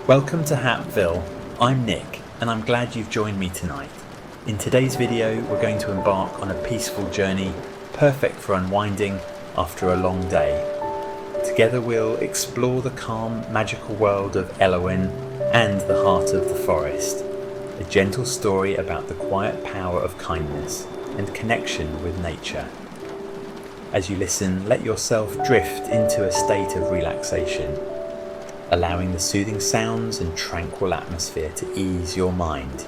Welcome to Hapville. I'm Nick and I'm glad you've joined me tonight. In today's video we're going to embark on a peaceful journey, perfect for unwinding after a long day. Together we'll explore the calm, magical world of Elowen and the heart of the forest. A gentle story about the quiet power of kindness and connection with nature. As you listen, let yourself drift into a state of relaxation, allowing the soothing sounds and tranquil atmosphere to ease your mind.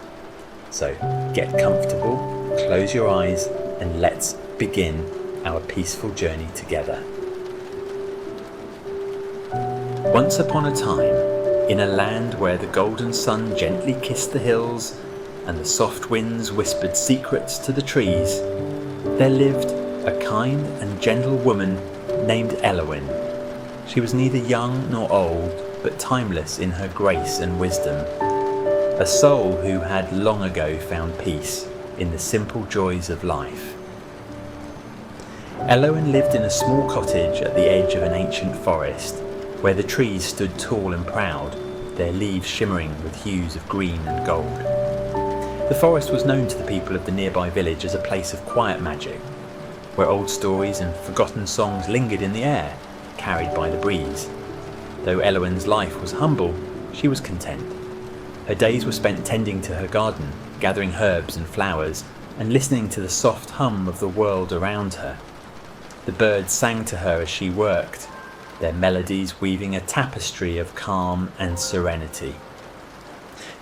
So get comfortable, close your eyes, and let's begin our peaceful journey together. Once upon a time, in a land where the golden sun gently kissed the hills and the soft winds whispered secrets to the trees, there lived a kind and gentle woman named Elowen. She was neither young nor old, but timeless in her grace and wisdom. A soul who had long ago found peace in the simple joys of life. Elowen lived in a small cottage at the edge of an ancient forest, where the trees stood tall and proud, their leaves shimmering with hues of green and gold. The forest was known to the people of the nearby village as a place of quiet magic, where old stories and forgotten songs lingered in the air, carried by the breeze. Though Elowen's life was humble, she was content. Her days were spent tending to her garden, gathering herbs and flowers, and listening to the soft hum of the world around her. The birds sang to her as she worked, their melodies weaving a tapestry of calm and serenity.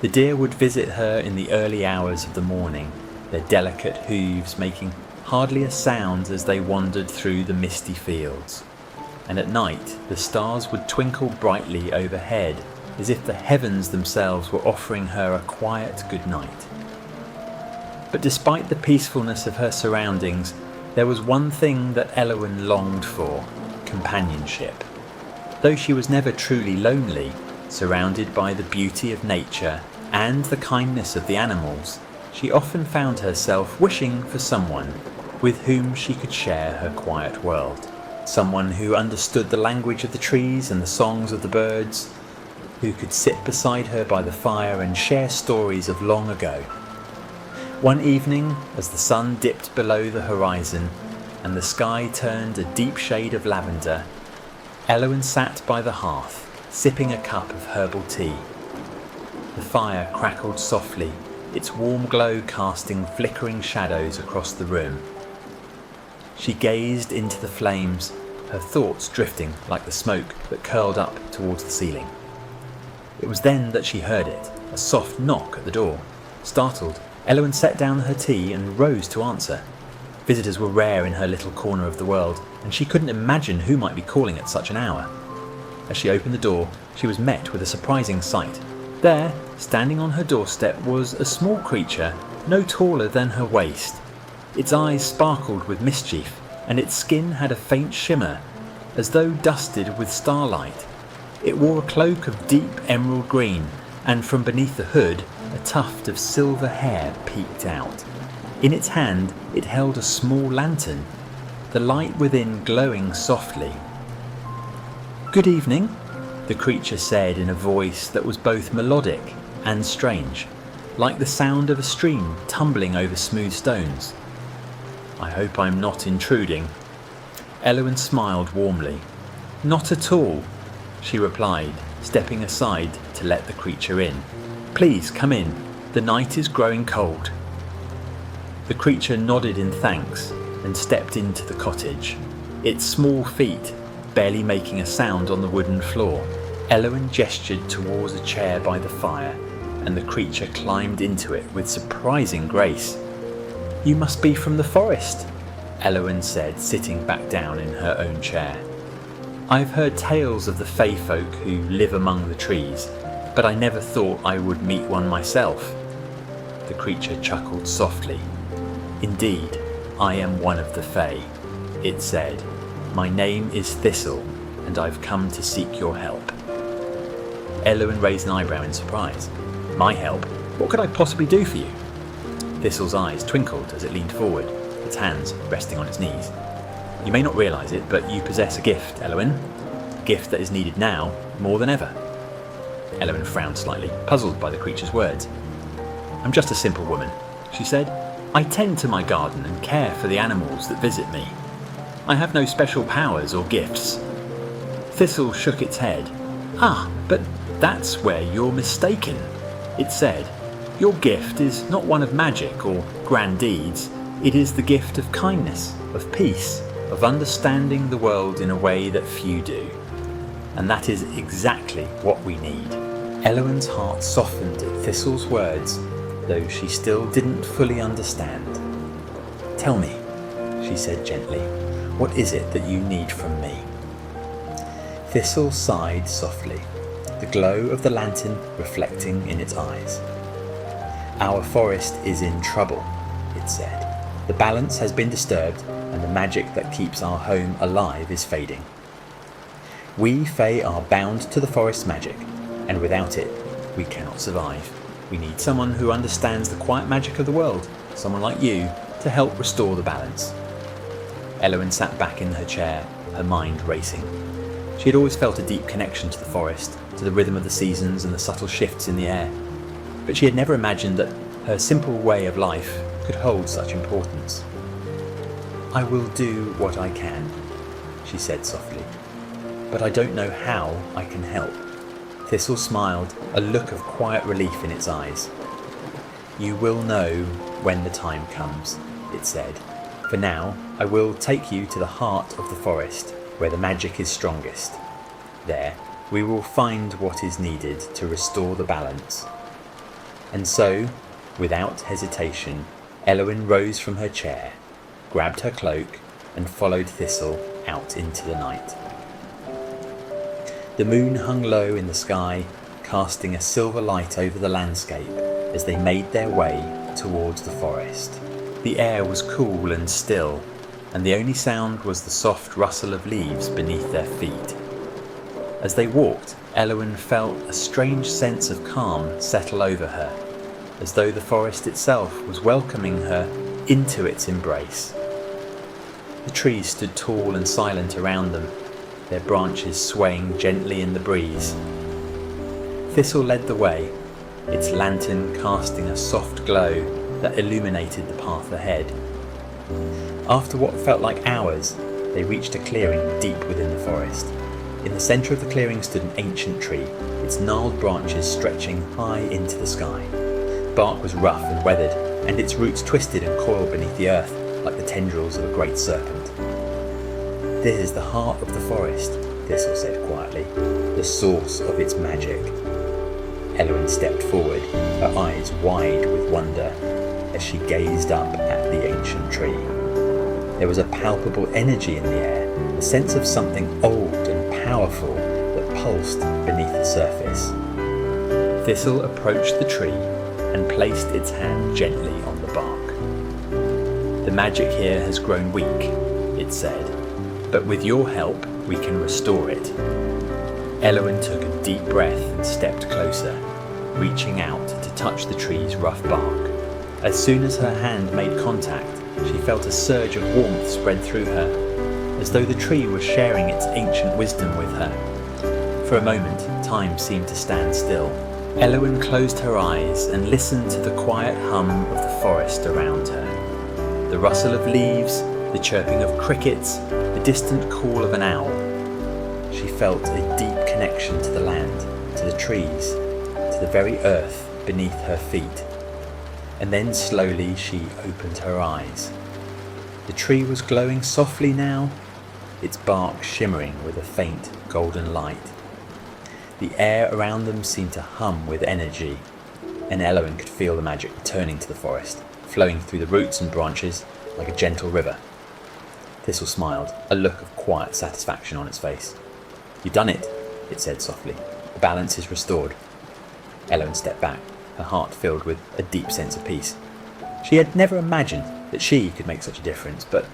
The deer would visit her in the early hours of the morning, their delicate hooves making hardly a sound as they wandered through the misty fields. And at night the stars would twinkle brightly overhead, as if the heavens themselves were offering her a quiet good night. But despite the peacefulness of her surroundings, there was one thing that Elowen longed for: companionship. Though she was never truly lonely, surrounded by the beauty of nature and the kindness of the animals, she often found herself wishing for someone with whom she could share her quiet world. Someone who understood the language of the trees and the songs of the birds, who could sit beside her by the fire and share stories of long ago. One evening, as the sun dipped below the horizon and the sky turned a deep shade of lavender, Elowen sat by the hearth, sipping a cup of herbal tea. The fire crackled softly, its warm glow casting flickering shadows across the room. She gazed into the flames, her thoughts drifting like the smoke that curled up towards the ceiling. It was then that she heard it, a soft knock at the door. Startled, Elowen set down her tea and rose to answer. Visitors were rare in her little corner of the world, and she couldn't imagine who might be calling at such an hour. As she opened the door, she was met with a surprising sight. There, standing on her doorstep, was a small creature no taller than her waist. Its eyes sparkled with mischief, and its skin had a faint shimmer, as though dusted with starlight. It wore a cloak of deep emerald green, and from beneath the hood, a tuft of silver hair peeked out. In its hand, it held a small lantern, the light within glowing softly. "Good evening," the creature said in a voice that was both melodic and strange, like the sound of a stream tumbling over smooth stones. "I hope I'm not intruding." Elowen smiled warmly. "Not at all," she replied, stepping aside to let the creature in. "Please come in. The night is growing cold." The creature nodded in thanks and stepped into the cottage, its small feet barely making a sound on the wooden floor. Elowen gestured towards a chair by the fire, and the creature climbed into it with surprising grace. "You must be from the forest," Elowen said, sitting back down in her own chair. "I've heard tales of the fae folk who live among the trees, but I never thought I would meet one myself." The creature chuckled softly. "Indeed, I am one of the fae," it said. "My name is Thistle, and I've come to seek your help." Elowen raised an eyebrow in surprise. "My help? What could I possibly do for you?" Thistle's eyes twinkled as it leaned forward, its hands resting on its knees. "You may not realise it, but you possess a gift, Elowen. A gift that is needed now more than ever." Elowen frowned slightly, puzzled by the creature's words. "I'm just a simple woman," she said. "I tend to my garden and care for the animals that visit me. I have no special powers or gifts." Thistle shook its head. "Ah, but that's where you're mistaken," it said. "Your gift is not one of magic or grand deeds. It is the gift of kindness, of peace, of understanding the world in a way that few do. And that is exactly what we need." Elowen's heart softened at Thistle's words, though she still didn't fully understand. "Tell me," she said gently, "what is it that you need from me?" Thistle sighed softly, the glow of the lantern reflecting in its eyes. "Our forest is in trouble," it said. "The balance has been disturbed, and the magic that keeps our home alive is fading. We Fae are bound to the forest's magic, and without it, we cannot survive. We need someone who understands the quiet magic of the world, someone like you, to help restore the balance." Elowen sat back in her chair, her mind racing. She had always felt a deep connection to the forest, to the rhythm of the seasons and the subtle shifts in the air. But she had never imagined that her simple way of life could hold such importance. "I will do what I can," she said softly, "but I don't know how I can help." Thistle smiled, a look of quiet relief in its eyes. "You will know when the time comes," it said. "For now, I will take you to the heart of the forest, where the magic is strongest. There, we will find what is needed to restore the balance." And so, without hesitation, Elowen rose from her chair, grabbed her cloak, and followed Thistle out into the night. The moon hung low in the sky, casting a silver light over the landscape as they made their way towards the forest. The air was cool and still, and the only sound was the soft rustle of leaves beneath their feet. As they walked, Elowen felt a strange sense of calm settle over her, as though the forest itself was welcoming her into its embrace. The trees stood tall and silent around them, their branches swaying gently in the breeze. Thistle led the way, its lantern casting a soft glow that illuminated the path ahead. After what felt like hours, they reached a clearing deep within the forest. In the centre of the clearing stood an ancient tree, its gnarled branches stretching high into the sky. Bark was rough and weathered, and its roots twisted and coiled beneath the earth like the tendrils of a great serpent. "This is the heart of the forest," Thistle said quietly, "the source of its magic." Elowen stepped forward, her eyes wide with wonder, as she gazed up at the ancient tree. There was a palpable energy in the air, a sense of something old and powerful that pulsed beneath the surface. Thistle approached the tree and placed its hand gently on the bark. "The magic here has grown weak," it said, "but with your help we can restore it." Elowen took a deep breath and stepped closer, reaching out to touch the tree's rough bark. As soon as her hand made contact, she felt a surge of warmth spread through her, as though the tree was sharing its ancient wisdom with her. For a moment, time seemed to stand still. Elowen closed her eyes and listened to the quiet hum of the forest around her. The rustle of leaves, the chirping of crickets, the distant call of an owl. She felt a deep connection to the land, to the trees, to the very earth beneath her feet. And then slowly she opened her eyes. The tree was glowing softly now, its bark shimmering with a faint golden light. The air around them seemed to hum with energy, and Elowen could feel the magic returning to the forest, flowing through the roots and branches like a gentle river. Thistle smiled, a look of quiet satisfaction on its face. "You've done it," it said softly. "The balance is restored." Elowen stepped back, her heart filled with a deep sense of peace. She had never imagined that she could make such a difference, but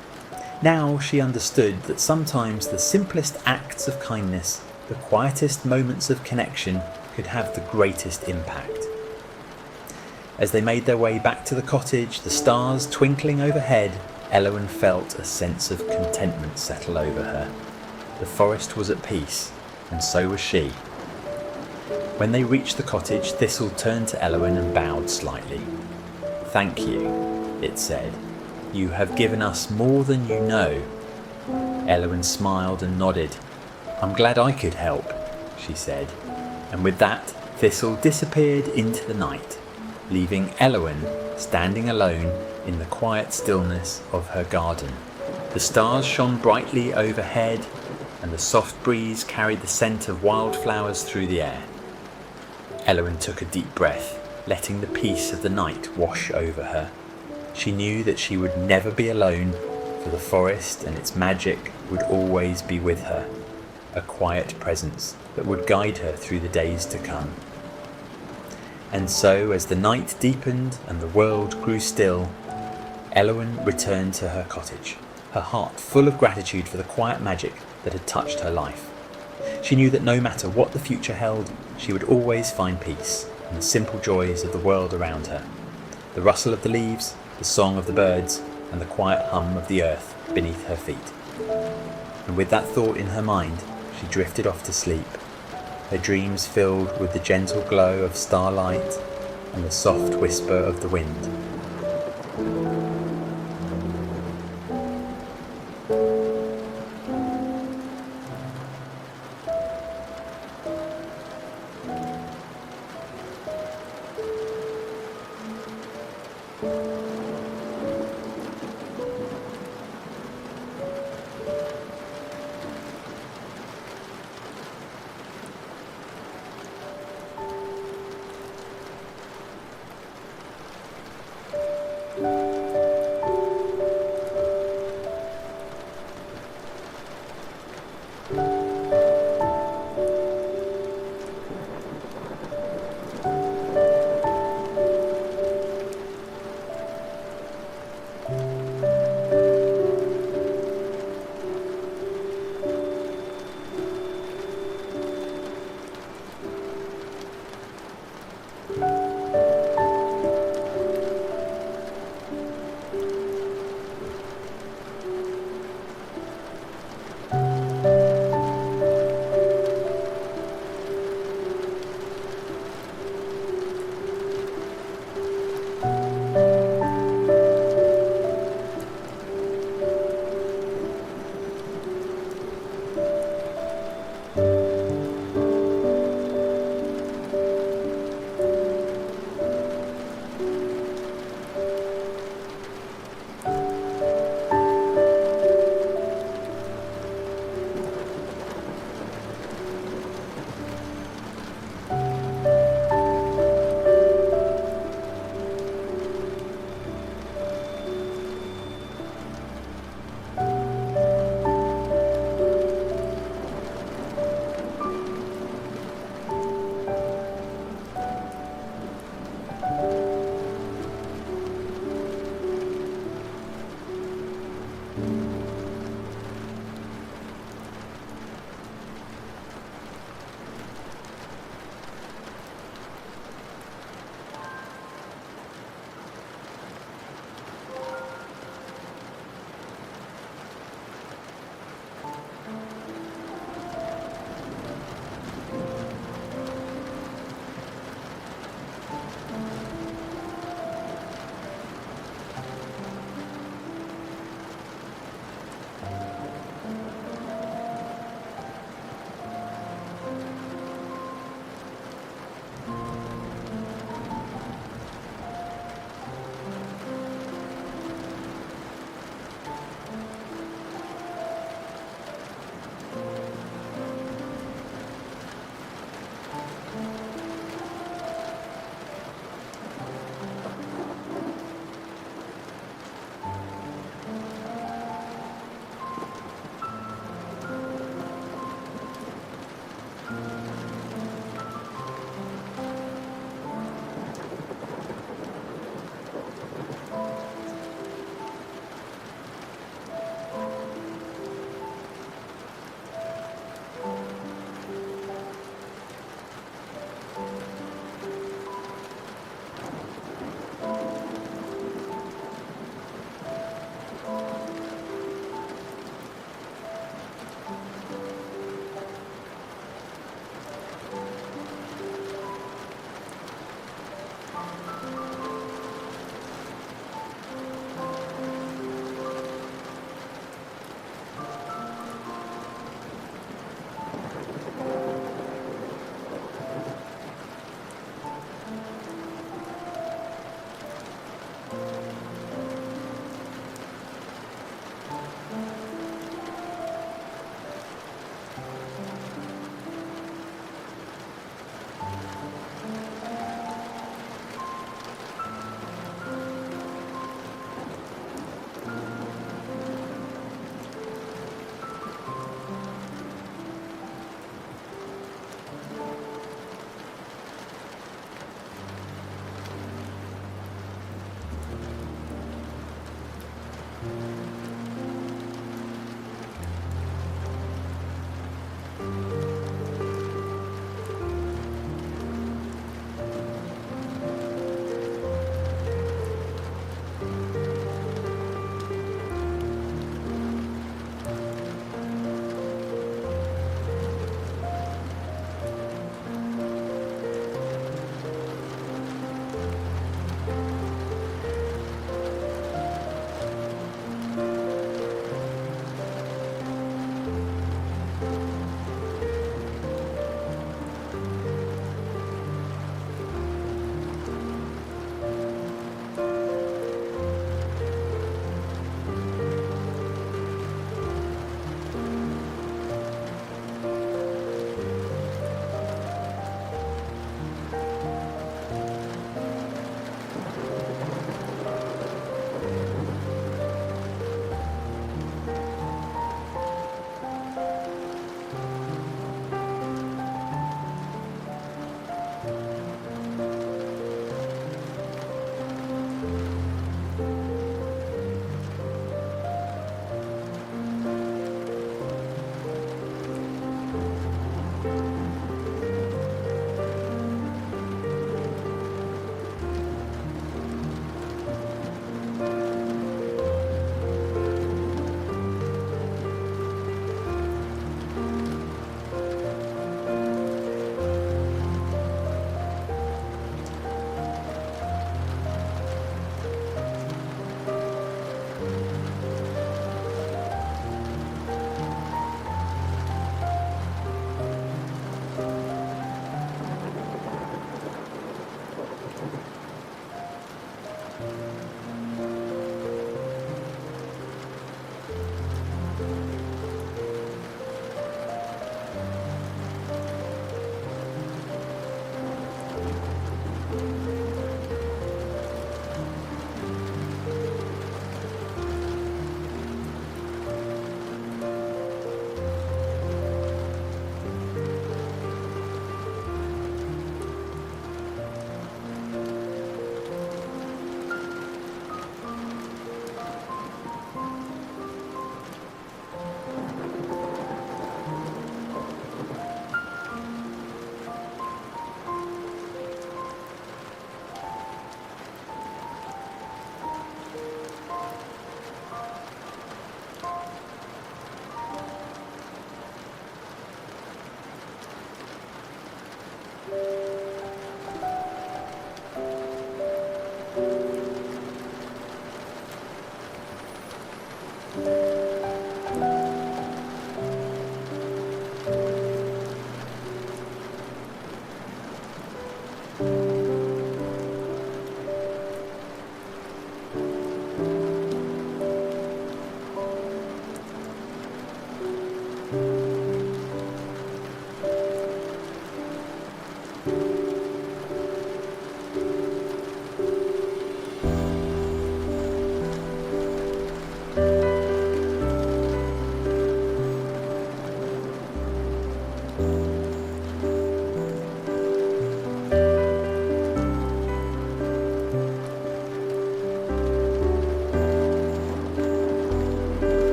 now she understood that sometimes the simplest acts of kindness, the quietest moments of connection, could have the greatest impact. As they made their way back to the cottage, the stars twinkling overhead, Elowen felt a sense of contentment settle over her. The forest was at peace, and so was she. When they reached the cottage, Thistle turned to Elowen and bowed slightly. "Thank you," it said. "You have given us more than you know." Elowen smiled and nodded. "I'm glad I could help," she said. And with that, Thistle disappeared into the night, leaving Elowen standing alone in the quiet stillness of her garden. The stars shone brightly overhead, and the soft breeze carried the scent of wildflowers through the air. Elowen took a deep breath, letting the peace of the night wash over her. She knew that she would never be alone, for the forest and its magic would always be with her, a quiet presence that would guide her through the days to come. And so, as the night deepened and the world grew still, Elowen returned to her cottage, her heart full of gratitude for the quiet magic that had touched her life. She knew that no matter what the future held, she would always find peace in the simple joys of the world around her, the rustle of the leaves, the song of the birds, and the quiet hum of the earth beneath her feet. And with that thought in her mind, she drifted off to sleep, her dreams filled with the gentle glow of starlight and the soft whisper of the wind.